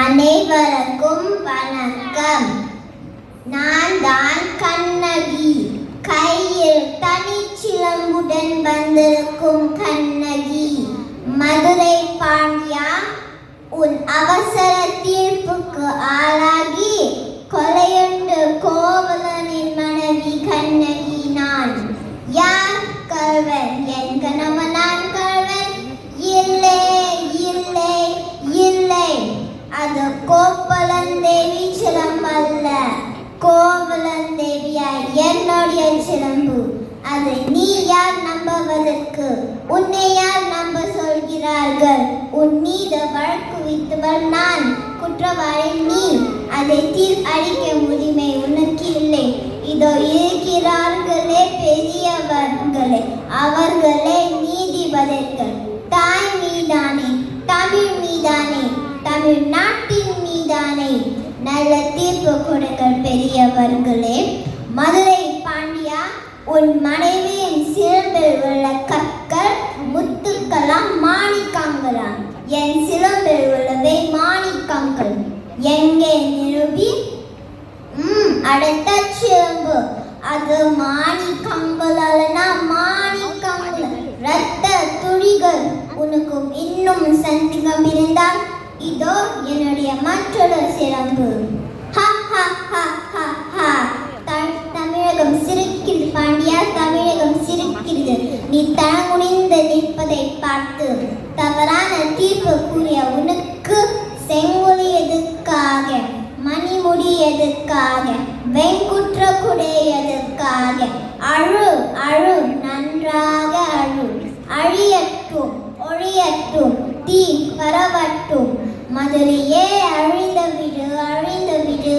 அனைவருக்கும் வணக்கம். நான் தான் கண்ணகி. கையில் தனிச்சிலம்புடன் வந்திருக்கும் கண்ணகி. மதுரை பாண்டியா, உன் அவசர தீர்ப்புக்கு ஆளாகி கொலையுண்டு கோவலனின் மனைவி கண்ணகி நான். யார் கள்வன்? என் கணவனான் கள்வன்? இல்லை இல்லை இல்லை, அது கோவலன் தேவி சிலம்பல்ல. கோவலன் தேவியா என்னுடைய சிலம்பு. அதை நீ யார் நம்புவதற்கு? உன்னை யார் நம்ப சொல்கிறார்கள்? உன் மீது வழக்கு வைத்தவள் நான், குற்றவாளி நீ. அதை அளிக்கும் உரிமை உனக்கு இல்லை. இதோ இருக்கிறார்களே பெரியவர்களே, அவர்களே நீதிபதிகள். தாய் மீதானே, தமிழ் மீதானே, தமிழ்நாட்டின் மீதானே நல்ல தீர்ப்பு கொடுங்கள் பெரியவர்களே. மதுரை பாண்டியா, உன் மனைவியின் சிலம்பில் உள்ள கற்கள் முத்துக்களாம் மாணிக்கங்களாம். என் சிலம்பில் உள்ளவை மாணிக்கங்கள். எங்கே நிரூபி? அடுத்த சிலம்பு அது மாணிக்கங்கள் அல்லனா மாணிக்கங்கள், இரத்த துளிகள். உனக்கும் இன்னும் சந்தேகம் இருந்தால் இதோ என்னுடைய மற்றொரு சிலம்பு. தமிழகம் சிரிக்கிறது பாண்டியா, தமிழகம் சிரிக்கிறது. நீ தனமுனிந்து நிற்பதை பார்த்து தவறான தீர்ப்பு கூறிய உனக்கு செங்கொலி எதுக்காக? மணிமுடி எதுக்காக? வெண்குற்ற குடை எதுக்காக? அழு அழு, நன்றாக அழு. அழியட்டும் ஒழியட்டும், தீ பரவட்டும். மதுரையே அழிந்து விடு, அழிந்து விடு.